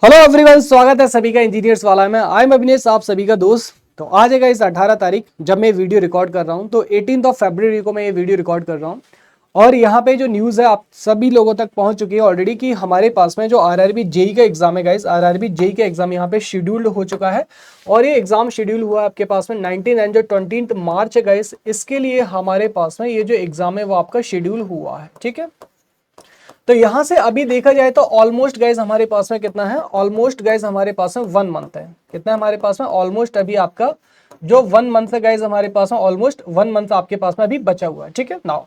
Hello everyone, स्वागत है सभी का इंजीनियर्स वाला में। आई एम अविनेश, आप सभी का दोस्त। तो आज है इस 18 तारीख जब मैं वीडियो रिकॉर्ड कर रहा हूं, तो 18 फरवरी को मैं ये वीडियो रिकॉर्ड कर रहा हूं। और यहाँ पे जो न्यूज़ है आप सभी लोगों तक पहुंच चुकी है ऑलरेडी कि हमारे पास में जो आरआरबी जेई का एग्जाम है गाइस, आरआरबी जेई का एग्जाम यहाँ पे शेड्यूल्ड हो चुका है। और ये एग्जाम शेड्यूल हुआ है आपके पास में 19 एंड जो 20 मार्च है गाइस, इसके लिए हमारे पास में ये जो एग्जाम है वो आपका शेड्यूल हुआ है। ठीक है, तो यहां से अभी देखा जाए तो ऑलमोस्ट गाइज हमारे पास में कितना है, ऑलमोस्ट गाइज हमारे पास में 1 मंथ है। कितना है हमारे पास में? ऑलमोस्ट अभी आपका जो 1 मंथ है गाइज हमारे पास में, ऑलमोस्ट 1 मंथ आपके पास में अभी बचा हुआ है। ठीक है नाउ,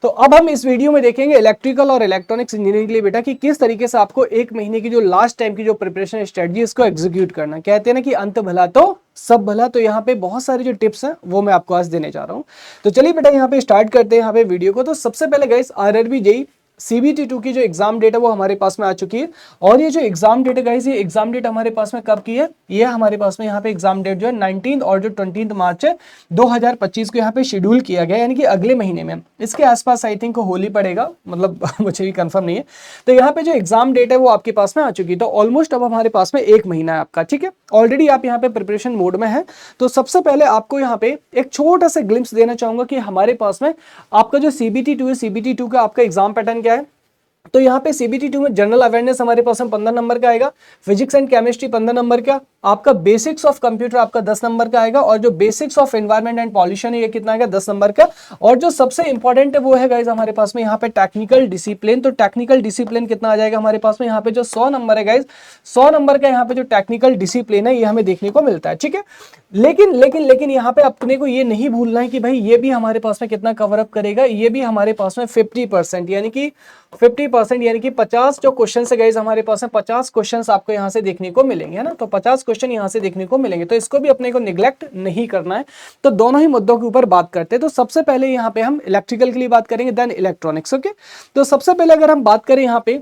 तो अब हम इस वीडियो में देखेंगे इलेक्ट्रिकल और इलेक्ट्रॉनिक्स इंजीनियरिंग के लिए बेटा कि किस तरीके से आपको 1 महीने की जो लास्ट टाइम की जो प्रिपरेशन स्ट्रेटजी इसको एग्जीक्यूट करना। कहते हैं ना कि अंत भला तो सब भला। तो यहाँ पे बहुत सारे जो टिप्स हैं वो मैं आपको आज देने जा रहा हूँ। तो चलिए बेटा यहाँ पे स्टार्ट करते हैं यहाँ पे वीडियो को। तो सबसे पहले गाइस आरआरबी जेई CBT 2 की जो एग्जाम डेट है वो हमारे पास में आ चुकी है। और ये जो एग्जाम डेट है गाइस, ये एग्जाम डेट हमारे पास में कब की है? ये हमारे पास में यहाँ पे एग्जाम डेट जो है 19 और जो 20 मार्च है 2025 को यहाँ पे शेड्यूल किया गया, यानी कि अगले महीने में। इसके आसपास आई थिंक होली पड़ेगा, मतलब मुझे भी कंफर्म नहीं है। तो यहाँ पे जो एग्जाम डेट है वो आपके पास में आ चुकी है। तो ऑलमोस्ट अब हमारे पास में 1 महीना है आपका। ठीक है, ऑलरेडी आप यहाँ पे प्रिपरेशन मोड में है। तो सबसे पहले आपको यहाँ पे एक छोटा सा ग्लिम्स देना चाहूंगा कि हमारे पास में आपका जो CBT 2 है, CBT 2 का आपका एग्जाम पैटर्न क्या है। तो यहाँ पे CBT 2 में जनरल अवेयरनेस हमारे पास में 15 नंबर का आएगा, फिजिक्स एंड केमिस्ट्री 15 नंबर का, आपका बेसिक्स ऑफ कंप्यूटर आपका 10 नंबर का आएगा, और जो basics of environment and pollution है ये कितना आएगा? 10 नंबर का। और जो सबसे इंपॉर्टेंट है वो है गाइज हमारे पास में यहाँ पे टेक्निकल डिसिप्लिन। तो टेक्निकल डिसिप्लिन कितना आ जाएगा हमारे पास में? यहाँ पे जो 100 नंबर है गाइज, 100 नंबर का यहाँ पे जो टेक्निकल डिसिप्लिन है ये हमें देखने को मिलता है। ठीक है, लेकिन लेकिन लेकिन यहाँ पे अपने को ये नहीं भूलना है कि भाई ये भी हमारे पास में कितना कवर अप करेगा, ये भी हमारे पास में 50%, यानी कि 50%, यानी कि 50 जो क्वेश्चन है गाइस हमारे पास में 50 क्वेश्चंस आपको यहाँ से देखने को मिलेंगे, है ना। तो 50 क्वेश्चन यहाँ से देखने को मिलेंगे, तो इसको भी अपने को निग्लेक्ट नहीं करना है। तो दोनों ही मुद्दों के ऊपर बात करते हैं। तो सबसे पहले यहाँ पे हम इलेक्ट्रिकल के लिए बात करेंगे, देन इलेक्ट्रॉनिक्स। ओके, तो सबसे पहले अगर हम बात करें यहाँ पे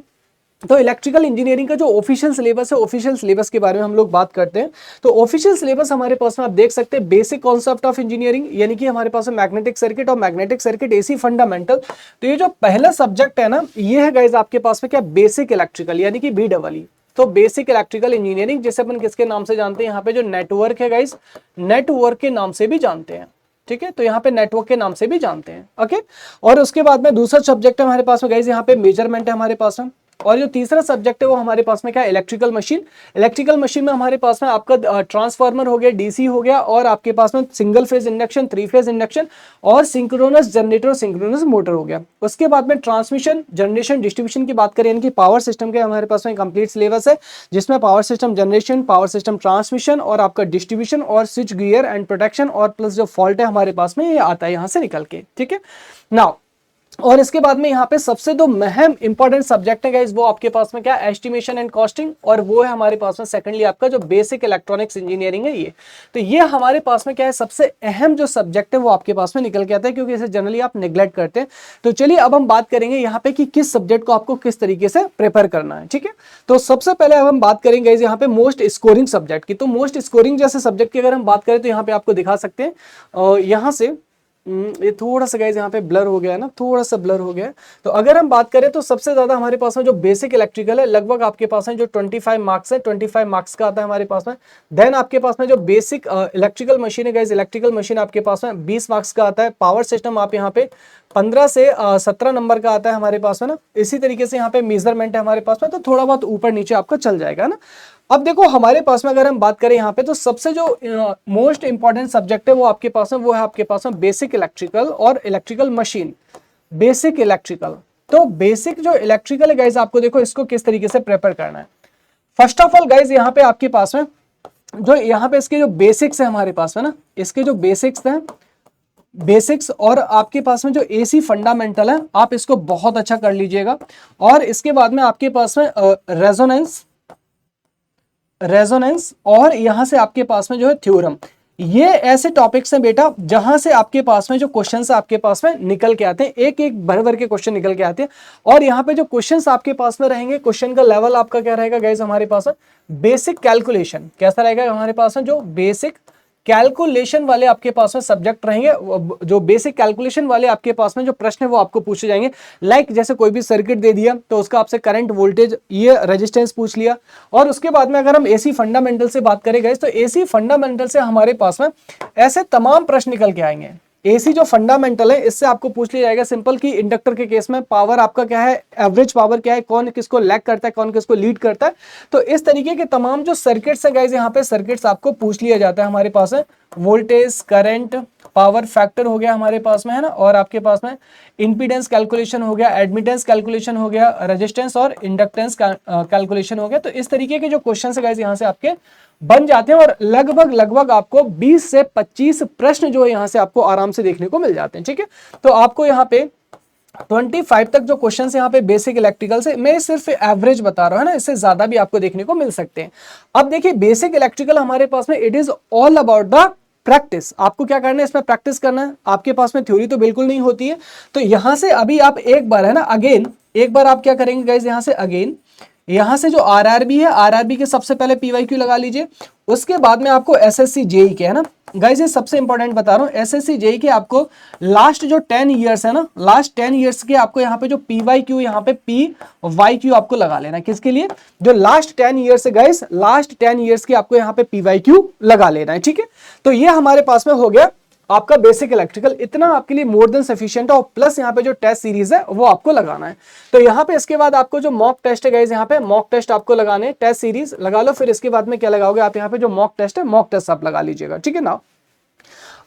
तो इलेक्ट्रिकल इंजीनियरिंग का जो ऑफिशियल सिलेबस है, ऑफिशियल सिलेबस के बारे में हम लोग बात करते हैं। तो ऑफिशियल सिलेबस हमारे पास में आप देख सकते हैं बेसिक कॉन्सेप्ट ऑफ इंजीनियरिंग, यानी कि हमारे पास में मैग्नेटिक सर्किट और मैग्नेटिक सर्किट एसी फंडामेंटल। तो ये जो पहला सब्जेक्ट है ना, ये है गाइस आपके पास में क्या? बेसिक इलेक्ट्रिकल, यानी कि BEE। तो बेसिक इलेक्ट्रिकल इंजीनियरिंग जिसे अपन किसके नाम से जानते हैं? यहाँ पे जो नेटवर्क है गाइस, नेटवर्क के नाम से भी जानते हैं। ठीक है, तो यहाँ पे नेटवर्क के नाम से भी जानते हैं। ओके, और उसके बाद में दूसरा सब्जेक्ट है हमारे पास में गाइस, यहाँ पे मेजरमेंट है हमारे पास में। और जो तीसरा सब्जेक्ट है वो हमारे पास में क्या है? Electrical machine. इलेक्ट्रिकल मशीन में हमारे पास में आपका ट्रांसफार्मर हो गया, DC हो गया, और आपके पास में single phase induction, 3 phase induction, और सिंक्रोनस जनरेटर, सिंक्रोनस मोटर हो गया। उसके बाद में ट्रांसमिशन, जनरेशन, डिस्ट्रीब्यूशन की बात करें, यानी कि पावर सिस्टम के हमारे पास में कंप्लीट सिलेबस है, जिसमें power system generation, power system transmission, और आपका डिस्ट्रीब्यूशन, और स्विच गियर एंड प्रोटेक्शन, और प्लस जो फॉल्ट है हमारे पास में ये आता है यहाँ से निकल के। ठीक है नाउ, और इसके बाद में यहाँ पे सबसे जो महम इंपॉर्टेंट सब्जेक्ट है गाइस, वो आपके पास में क्या? एस्टिमेशन एंड कॉस्टिंग, और वो है हमारे पास में सेकंडली आपका जो बेसिक इलेक्ट्रॉनिक्स इंजीनियरिंग है ये। तो ये हमारे पास में क्या है? सबसे अहम जो सब्जेक्ट है वो आपके पास में निकल के आता है, क्योंकि इसे जनरली आप नेग्लेक्ट करते हैं। तो चलिए अब हम बात करेंगे यहाँ पे कि किस सब्जेक्ट को आपको किस तरीके से प्रिपेयर करना है। ठीक है, तो सबसे पहले अब हम बात करेंगे यहाँ पे मोस्ट स्कोरिंग सब्जेक्ट की। तो मोस्ट स्कोरिंग जैसे सब्जेक्ट की अगर हम बात करें तो यहाँ पे आपको दिखा सकते हैं, यहाँ से ये थोड़ा सा गाइस यहाँ पे ब्लर हो गया है ना, थोड़ा सा ब्लर हो गया है। तो अगर हम बात करें तो सबसे ज्यादा हमारे पास में जो बेसिक इलेक्ट्रिकल है, लगभग आपके पास में जो 25 मार्क्स है, 25 मार्क्स का आता है हमारे पास में। देन आपके पास में जो बेसिक इलेक्ट्रिकल मशीन है गाइस, इलेक्ट्रिकल मशीन आपके पास में 20 मार्क्स का आता है। पावर सिस्टम आप यहाँ पे 15 से 17 नंबर का आता है हमारे पास में ना। इसी तरीके से यहाँ पे मेजरमेंट है हमारे पास में, तो थोड़ा बहुत ऊपर नीचे आपका चल जाएगा ना। अब देखो हमारे पास में अगर हम बात करें यहाँ पे, तो सबसे जो मोस्ट इंपॉर्टेंट सब्जेक्ट है वो आपके पास में, वो है आपके पास में बेसिक इलेक्ट्रिकल और इलेक्ट्रिकल मशीन। बेसिक इलेक्ट्रिकल, तो बेसिक जो इलेक्ट्रिकल है गाइज, आपको देखो इसको किस तरीके से प्रिपेयर करना है। फर्स्ट ऑफ ऑल गाइज यहाँ पे आपके पास में जो यहाँ पे इसके जो बेसिक्स है हमारे पास में ना, इसके जो बेसिक्स हैं, बेसिक्स, और आपके पास में जो AC फंडामेंटल है, आप इसको बहुत अच्छा कर लीजिएगा। और इसके बाद में आपके पास में रेजोनेंस, और यहां से आपके पास में जो है थ्योरम। ये ऐसे टॉपिक्स हैं बेटा जहां से आपके पास में जो क्वेश्चंस आपके पास में निकल के आते हैं, एक एक भर भर के क्वेश्चन निकल के आते हैं। और यहाँ पे जो क्वेश्चंस आपके पास में रहेंगे, क्वेश्चन का लेवल आपका क्या रहेगा गाइस हमारे पास में? Basic calculation. कैसा रहेगा हमारे पास में? जो बेसिक कैलकुलेशन वाले आपके पास में सब्जेक्ट रहेंगे, जो बेसिक कैलकुलेशन वाले आपके पास में जो प्रश्न है वो आपको पूछे जाएंगे। लाइक जैसे कोई भी सर्किट दे दिया तो उसका आपसे करंट, वोल्टेज, ये रेजिस्टेंस पूछ लिया। और उसके बाद में अगर हम एसी फंडामेंटल से बात करें गाइस, तो एसी फंडामेंटल से हमारे पास में ऐसे तमाम प्रश्न निकल के आएंगे। एसी जो फंडामेंटल है इससे आपको पूछ लिया जाएगा सिंपल कि इंडक्टर के केस में पावर आपका क्या है, एवरेज पावर क्या है, कौन किसको लैग करता है, कौन किसको लीड करता है। तो इस तरीके के तमाम जो सर्किट्स है गाइस, यहाँ पे सर्किट्स आपको पूछ लिया जाता है हमारे पास है। वोल्टेज, करंट, पावर फैक्टर हो गया हमारे पास में, है ना, और आपके पास में इंपीडेंस कैलकुलेशन हो गया, एडमिटेंस कैलकुलेशन हो गया, रेजिस्टेंस और इंडक्टेंस कैलकुलेशन हो गया। तो इस तरीके के जो क्वेश्चन है गाइस यहाँ से आपके बन जाते हैं और लगभग आपको 20 से 25 प्रश्न जो है यहाँ से आपको आराम से देखने को मिल जाते हैं। ठीक है, तो आपको यहाँ पे 25 तक जो क्वेश्चन है यहाँ पे बेसिक इलेक्ट्रिकल से, मैं सिर्फ एवरेज बता रहा हूँ, है ना, इससे ज्यादा भी आपको देखने को मिल सकते हैं। अब देखिए बेसिक इलेक्ट्रिकल हमारे पास में it is all about the practice. आपको क्या करना है, इसमें प्रैक्टिस करना है। आपके पास में थ्योरी तो बिल्कुल नहीं होती है। तो यहां से अभी आप एक बार, है ना, अगेन एक बार आप क्या करेंगे गाइस, यहां से अगेन यहां से जो आरआरबी है, आरआरबी के सबसे पहले पीवाईक्यू लगा लीजिए। उसके बाद में आपको एसएससी जेई के, है ना गाइस, ये सबसे इंपॉर्टेंट बता रहा हूं, एसएससी जेई के आपको लास्ट जो 10 इयर्स है ना, लास्ट 10 इयर्स के आपको यहाँ पे जो पीवाईक्यू, यहाँ पे पीवाईक्यू आपको लगा लेना है। किसके लिए, जो लास्ट 10 इयर्स है गाइस, लास्ट 10 इयर्स के आपको यहाँ पे पीवाईक्यू लगा लेना है। ठीक है, तो ये हमारे पास में हो गया आपका बेसिक इलेक्ट्रिकल। इतना आपके लिए मोर देन सफिशिएंट है। और प्लस यहाँ पे जो टेस्ट सीरीज है वो आपको लगाना है। तो यहाँ पे इसके बाद आपको जो मॉक टेस्ट है गाइस, यहाँ पे मॉक टेस्ट आपको लगाने हैं। टेस्ट सीरीज लगा लो, फिर इसके बाद में क्या लगाओगे आप, यहाँ पे जो मॉक टेस्ट है, मॉक टेस्ट आप लगा लीजिएगा। ठीक है ना।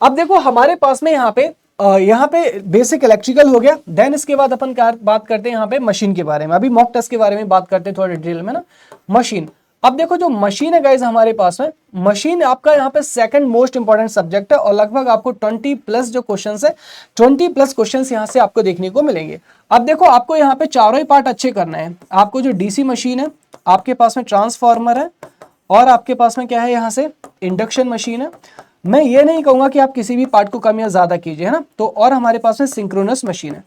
अब देखो हमारे पास में यहाँ पे बेसिक इलेक्ट्रिकल हो गया। देन इसके बाद अपन बात करते हैं यहाँ पे मशीन के बारे में। अभी मॉक टेस्ट के बारे में बात करते हैं थोड़ा डिटेल में ना। मशीन, अब देखो जो मशीन है गाइस हमारे पास में, मशीन आपका यहाँ पे सेकंड मोस्ट इंपॉर्टेंट सब्जेक्ट है और लगभग आपको 20 प्लस जो क्वेश्चंस है, 20 प्लस क्वेश्चंस यहाँ से आपको देखने को मिलेंगे। अब देखो आपको यहाँ पे चारों ही पार्ट अच्छे करना है। आपको जो डीसी मशीन है, आपके पास में ट्रांसफार्मर है, और आपके पास में क्या है, यहाँ से इंडक्शन मशीन है। मैं ये नहीं कहूंगा कि आप किसी भी पार्ट को कम या ज्यादा कीजिए, है ना। तो और हमारे पास में सिंक्रोनस मशीन है।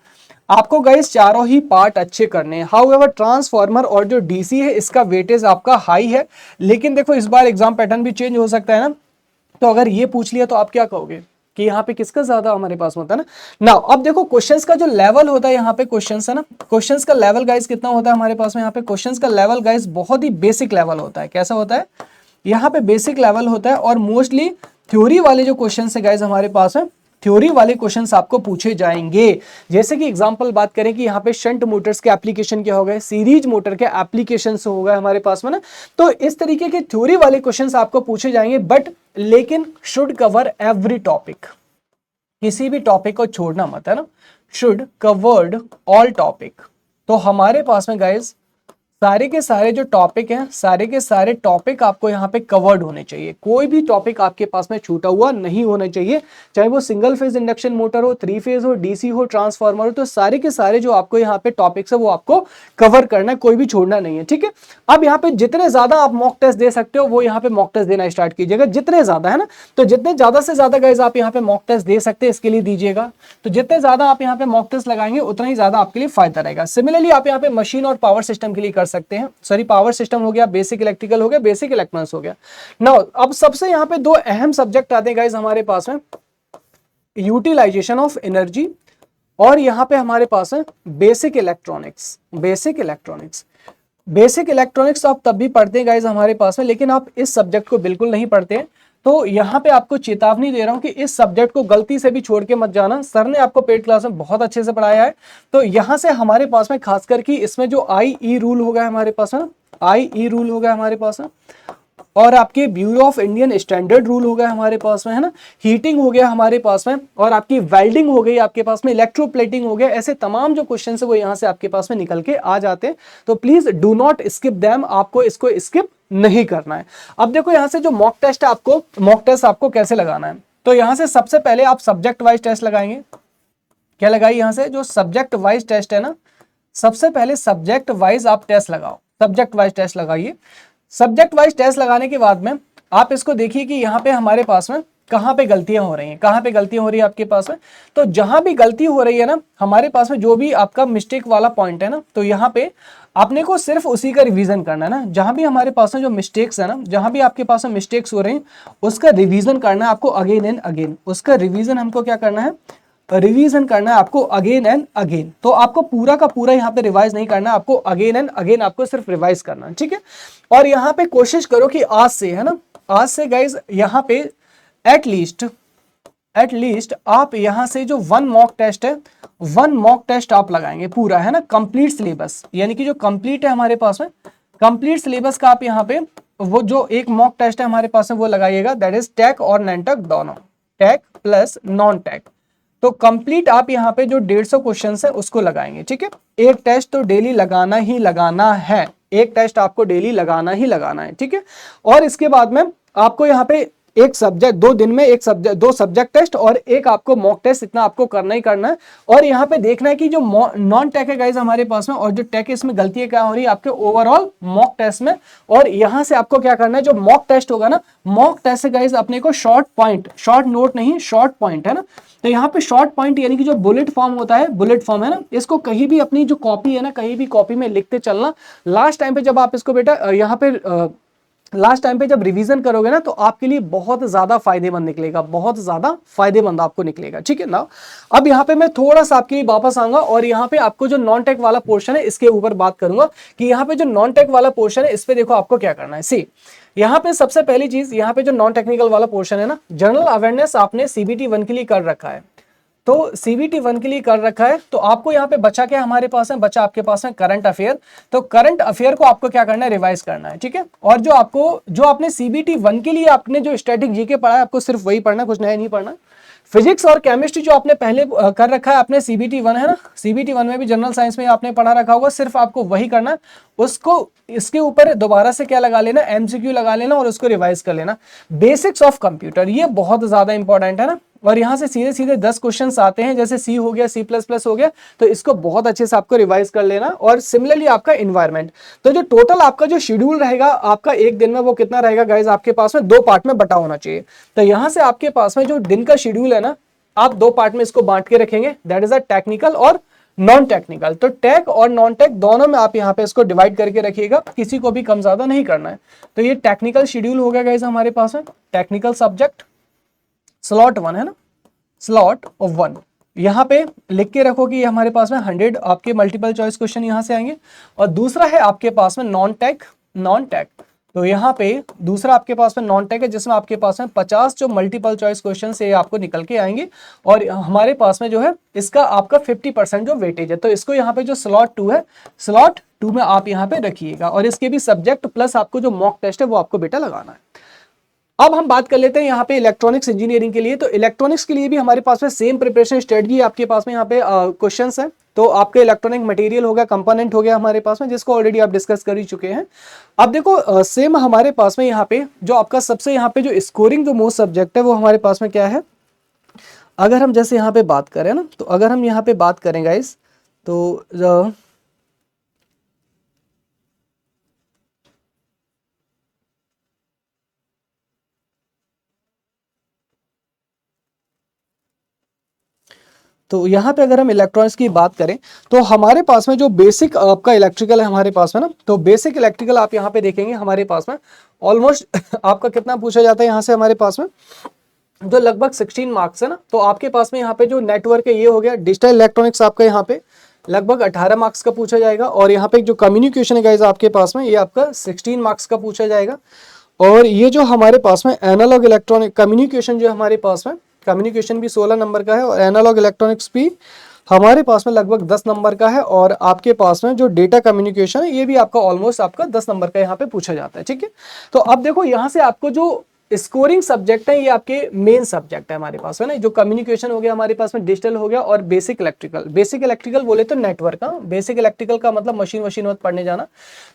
आपको गाइस चारों ही पार्ट अच्छे करने हैं। हाउएवर ट्रांसफार्मर और जो डीसी है इसका वेटेज आपका हाई है, लेकिन देखो इस बार एग्जाम पैटर्न भी चेंज हो सकता है ना। तो अगर ये पूछ लिया तो आप क्या कहोगे कि यहाँ पे किसका ज्यादा हमारे पास होता है ना। अब देखो क्वेश्चंस का जो लेवल होता है यहाँ पे, क्वेश्चंस है ना, क्वेश्चंस का लेवल गाइस कितना होता है हमारे पास में, यहाँ पे क्वेश्चंस का लेवल गाइस बहुत ही बेसिक लेवल होता है। कैसा होता है, यहाँ पे बेसिक लेवल होता है। और मोस्टली थ्योरी वाले जो क्वेश्चन है गाइस हमारे पास में, थ्योरी वाले क्वेश्चंस आपको पूछे जाएंगे। जैसे कि एग्जांपल बात करें कि यहाँ पे शंट मोटर्स के एप्लीकेशन क्या हो गए, सीरीज मोटर के एप्लीकेशंस हो गए हमारे पास में ना। तो इस तरीके के थ्योरी वाले क्वेश्चंस आपको पूछे जाएंगे, बट लेकिन शुड कवर एवरी टॉपिक, किसी भी टॉपिक को छोड़ना मत, है ना। Should covered all topic. तो हमारे पास में गाइज सारे के सारे जो टॉपिक हैं, सारे के सारे टॉपिक आपको यहाँ पे कवर्ड होने चाहिए। कोई भी टॉपिक आपके पास में छूटा हुआ नहीं होना चाहिए, चाहे वो सिंगल फेज इंडक्शन मोटर हो, 3 फेज हो, डीसी हो, ट्रांसफार्मर हो। तो सारे के सारे जो आपको यहाँ पे टॉपिक्स है वो आपको कवर करना है, कोई भी छोड़ना नहीं है। ठीक है, अब यहाँ पे जितने ज्यादा आप मॉक टेस्ट दे सकते हो वो यहाँ पे मॉक टेस्ट देना स्टार्ट कीजिएगा, जितने ज्यादा, है ना। तो जितने ज्यादा से ज्यादा गाइज आप यहाँ पे मॉक टेस्ट दे सकते हैं इसके लिए दीजिएगा। तो जितने ज्यादा आप यहाँ पे मॉक टेस्ट लगाएंगे उतना ही ज्यादा आपके लिए फायदा रहेगा। सिमिलरली आप यहाँ पे मशीन और पावर सिस्टम के लिए कर सकते हैं। सॉरी, पावर सिस्टम हो गया, बेसिक इलेक्ट्रिकल हो गया, बेसिक इलेक्ट्रॉनिक्स हो गया। नाउ अब सबसे यहाँ पे दो अहम सब्जेक्ट आते हैं गाइस हमारे पास में, यूटिलाइजेशन ऑफ एनर्जी, और यहाँ पे हमारे पास है basic electronics. Basic electronics, basic electronics आप तब भी पढ़ते हैं गाइस हमारे पास में, लेकिन आप इस सब्जेक्ट को बिल्कुल नहीं पढ़ते हैं। तो यहाँ पे आपको चेतावनी दे रहा हूं कि इस सब्जेक्ट को गलती से भी छोड़ के मत जाना। सर ने आपको पेड क्लास में बहुत अच्छे से पढ़ाया है। तो यहाँ से हमारे पास में खासकर कि इसमें जो IE रूल हो गया हमारे पास है, IE रूल हो गया हमारे पास है, और आपके bureau of Indian standard rule हो गया हमारे पास में, है ना, हीटिंग हो गया हमारे पास में, और आपकी वेल्डिंग हो गई आपके पास में, इलेक्ट्रोप्लेटिंग हो गया। ऐसे तमाम जो क्वेश्चन है वो यहाँ से आपके पास में निकल के आ जाते हैं। तो please do not skip them, आपको इसको स्किप नहीं करना है। अब देखो यहाँ से जो मॉक टेस्ट आपको कैसे लगाना है। तो यहाँ से सबसे पहले आप सब्जेक्ट वाइज टेस्ट लगाएंगे। क्या लगाइए, यहाँ से जो सब्जेक्ट वाइज टेस्ट है ना, सबसे पहले सब्जेक्ट वाइज आप टेस्ट लगाओ, सब्जेक्ट वाइज टेस्ट लगाइए। सब्जेक्ट वाइज टेस्ट लगाने के बाद में आप इसको देखिए कि यहाँ पे हमारे पास में कहाँ पे गलतियां हो रही हैं, कहाँ पे गलतियां हो रही है आपके पास में। तो जहां भी गलती हो रही है ना हमारे पास में, जो भी आपका मिस्टेक वाला पॉइंट है ना, तो यहाँ पे आपने को सिर्फ उसी का रिवीजन करना है ना, जहां भी हमारे पास में जो मिस्टेक्स है ना, जहां भी आपके पास में मिस्टेक्स हो रहे हैं उसका रिवीजन करना है आपको अगेन एंड अगेन। उसका रिवीजन हमको क्या करना है, रिवीजन करना है आपको अगेन एंड अगेन। तो आपको पूरा का पूरा यहाँ पे रिवाइज नहीं करना, आपको अगेन एंड अगेन आपको सिर्फ रिवाइज करना है, ठीक है। और यहाँ पे कोशिश करो कि आज से, है ना, आज से गाइज यहाँ पे एटलीस्ट आप यहां से जो वन मॉक टेस्ट है, वन मॉक टेस्ट आप लगाएंगे पूरा, है ना, कंप्लीट सिलेबस, यानी कि जो कंप्लीट है हमारे पास में, कंप्लीट सिलेबस का आप यहाँ पे वो जो एक मॉक टेस्ट है हमारे पास में वो लगाइएगा, दैट इज टैग और नॉन टैग दोनों, टैग प्लस नॉन टैग। तो कंप्लीट आप यहाँ पे जो 150 क्वेश्चन है उसको लगाएंगे, ठीक है। एक टेस्ट तो डेली लगाना ही लगाना है, एक टेस्ट आपको डेली लगाना ही लगाना है, ठीक है। और इसके बाद में आपको यहाँ पे एक सब्जेक्ट, 2 दिन में एक सब्जेक्ट, 2 सब्जेक्ट टेस्ट और एक आपको मॉक टेस्ट, इतना आपको करना ही करना है। और यहाँ पे देखना है कि जो नॉन टेक है गाइज हमारे पास में, और जो टेक है इसमें गलती क्या हो रही है आपके ओवरऑल मॉक टेस्ट में। और यहाँ से आपको क्या करना है, जो मॉक टेस्ट होगा ना, मॉक टेस्ट से गाइज अपने को शॉर्ट पॉइंट, शॉर्ट नोट नहीं, शॉर्ट पॉइंट, है ना। तो यहाँ पे शॉर्ट पॉइंट यानी कि जो बुलेट फॉर्म होता है, बुलेट फॉर्म, है ना, इसको कहीं भी अपनी जो कॉपी है ना, कहीं भी कॉपी में लिखते चलना। लास्ट टाइम पे जब आप इसको बेटा यहाँ पे लास्ट टाइम पे जब रिवीजन करोगे ना, तो आपके लिए बहुत ज्यादा फायदेमंद निकलेगा, बहुत ज्यादा फायदेमंद आपको निकलेगा, ठीक है ना। अब यहाँ पे मैं थोड़ा सा आपके लिए वापस आऊंगा और यहाँ पे आपको जो नॉन टेक वाला पोर्शन है इसके ऊपर बात करूंगा कि यहाँ पे जो नॉन टेक वाला पोर्शन है इस पे देखो आपको क्या करना है। सी यहाँ पे सबसे पहली चीज, यहाँ पे जो नॉन टेक्निकल वाला पोर्शन है ना, जनरल अवेयरनेस आपने CBT 1 के लिए कर रखा है, तो CBT 1 के लिए कर रखा है। तो आपको यहाँ पे बचा क्या हमारे पास है, बचा आपके पास है करंट अफेयर। तो करंट अफेयर को आपको क्या करना है, रिवाइज करना है, ठीक है। और जो आपने CBT 1 के लिए आपने जो स्टैटिक जीके पढ़ा है, आपको सिर्फ वही पढ़ना, कुछ नया नहीं पढ़ना। फिजिक्स और केमिस्ट्री जो आपने पहले कर रखा है आपने CBT 1, है ना, CBT 1 में भी जनरल साइंस में आपने पढ़ा रखा होगा, सिर्फ आपको वही करना है। उसको इसके ऊपर दोबारा से क्या लगा लेना, MCQ लगा लेना और उसको रिवाइज कर लेना। बेसिक्स ऑफ कंप्यूटर, ये बहुत ज्यादा इंपॉर्टेंट है ना। और यहाँ से सीधे सीधे 10 क्वेश्चंस आते हैं, जैसे C हो गया, C++ हो गया, तो इसको बहुत अच्छे से आपको रिवाइज कर लेना। और सिमिलरली आपका इन्वायरमेंट, तो जो टोटल आपका जो शेड्यूल रहेगा आपका एक दिन में, वो कितना रहेगा गाइज, आपके पास में 2 पार्ट में बटा होना चाहिए। तो यहाँ से आपके पास में जो दिन का शेड्यूल है ना, आप 2 पार्ट में इसको बांट के रखेंगे, दैट इज अ टेक्निकल और नॉन टेक्निकल। तो टेक और नॉन टेक दोनों में आप यहाँ पे इसको डिवाइड करके रखिएगा, किसी को भी कम ज्यादा नहीं करना है। तो ये टेक्निकल शेड्यूल हो गया गाइज हमारे पास में, टेक्निकल सब्जेक्ट स्लॉट 1, है ना, स्लॉट ऑफ 1। यहाँ पे लिख के रखो कि हमारे पास में 100 आपके मल्टीपल चॉइस क्वेश्चन यहाँ से आएंगे। और दूसरा है आपके पास में नॉन टेक। तो यहाँ पे दूसरा आपके पास में नॉन टेक है, जिसमें आपके पास में 50 जो मल्टीपल चॉइस क्वेश्चन से आपको निकल के आएंगे। और हमारे पास में जो है इसका आपका 50% जो वेटेज है, तो इसको यहाँ पे जो स्लॉट 2 है, स्लॉट 2 में आप यहाँ पे रखिएगा। और इसके भी सब्जेक्ट प्लस आपको जो मॉक टेस्ट है वो आपको बेटा लगाना है। अब हम बात कर लेते हैं यहाँ पे इलेक्ट्रॉनिक्स इंजीनियरिंग के लिए। तो इलेक्ट्रॉनिक्स के लिए भी हमारे पास में सेम प्रिपरेशन स्ट्रेटजी आपके पास में यहाँ पे क्वेश्चंस है। तो आपके इलेक्ट्रॉनिक मटेरियल हो गया, कंपोनेंट हो गया हमारे पास में, जिसको ऑलरेडी आप डिस्कस कर ही चुके हैं। अब देखो सेम हमारे पास में यहाँ पे जो आपका सबसे यहाँ पे जो स्कोरिंग जो मोस्ट सब्जेक्ट है वो हमारे पास में क्या है, अगर हम जैसे यहाँ पे बात करें ना, तो अगर हम यहाँ पे बात करें गाइस, तो तो यहाँ पे अगर हम इलेक्ट्रॉनिक्स की बात करें, तो हमारे पास में जो बेसिक आपका इलेक्ट्रिकल है हमारे पास में ना, तो बेसिक इलेक्ट्रिकल आप यहाँ पे देखेंगे हमारे पास में ऑलमोस्ट आपका कितना पूछा जाता है यहाँ से हमारे पास में, जो लगभग 16 मार्क्स है ना। तो आपके पास में यहाँ पे जो नेटवर्क है ये हो गया। डिजिटल इलेक्ट्रॉनिक्स आपका यहाँ पे लगभग 18 मार्क्स का पूछा जाएगा। और यहाँ पे जो कम्युनिकेशन है गाइस आपके पास में, ये आपका 16 मार्क्स का पूछा जाएगा। और ये जो हमारे पास में एनालॉग इलेक्ट्रॉनिक कम्युनिकेशन जो हमारे पास में, कम्युनिकेशन भी 16 नंबर का है और एनालॉग इलेक्ट्रॉनिक्स भी हमारे पास में लगभग 10 नंबर का है। और आपके पास में जो डेटा कम्युनिकेशन है ये भी आपका ऑलमोस्ट आपका 10 नंबर का यहाँ पे पूछा जाता है, ठीक है। तो अब देखो यहाँ से आपको जो स्कोरिंग सब्जेक्ट है ये आपके मेन सब्जेक्ट है हमारे पास है ना, जो कम्युनिकेशन हो गया हमारे पास में, डिजिटल हो गया और बेसिक इलेक्ट्रिकल। बेसिक इलेक्ट्रिकल बोले तो नेटवर्क, बेसिक इलेक्ट्रिकल का मतलब मशीन मत पढ़ने जाना।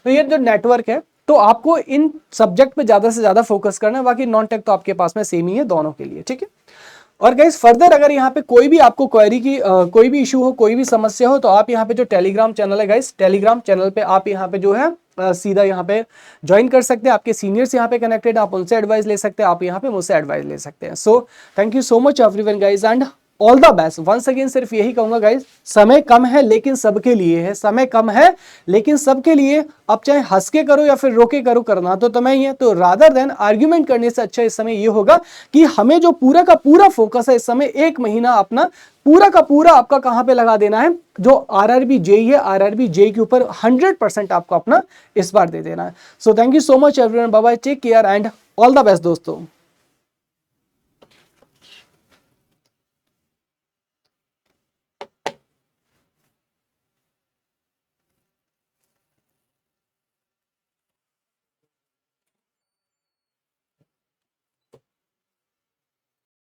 तो ये जो नेटवर्क है, तो आपको इन सब्जेक्ट पे ज्यादा से ज्यादा फोकस करना है। बाकी नॉन टेक तो आपके पास में सेम ही है दोनों के लिए, ठीक है। और गाइस फर्दर अगर यहाँ पे कोई भी आपको क्वेरी की कोई भी इशू हो, कोई भी समस्या हो, तो आप यहाँ पे जो टेलीग्राम चैनल है गाइस, टेलीग्राम चैनल पे आप यहाँ पे जो है सीधा यहाँ पे ज्वाइन कर सकते हैं। आपके सीनियर्स यहाँ पे कनेक्टेड, आप उनसे एडवाइस ले सकते हैं, आप यहाँ पे मुझसे एडवाइस ले सकते हैं। So thank you so much everyone guys and all the best. Once again सिर्फ यही कहूंगा गाइज, समय कम है लेकिन सबके लिए है, समय कम है लेकिन सबके लिए। अब चाहे हंस के करो या फिर रोके करो, करना तो तुम्हें ही है। तो रादर देन आर्ग्यूमेंट करने से अच्छा इस समय ये होगा कि हमें जो पूरा का पूरा फोकस है इस समय, 1 महीना अपना पूरा का पूरा आपका कहां पे लगा देना है, जो आरआरबी जेई है, आरआरबी जेई के ऊपर 100% आपको अपना इस बार दे देना है। So thank you so much everyone, bye bye, take care and all the best दोस्तों।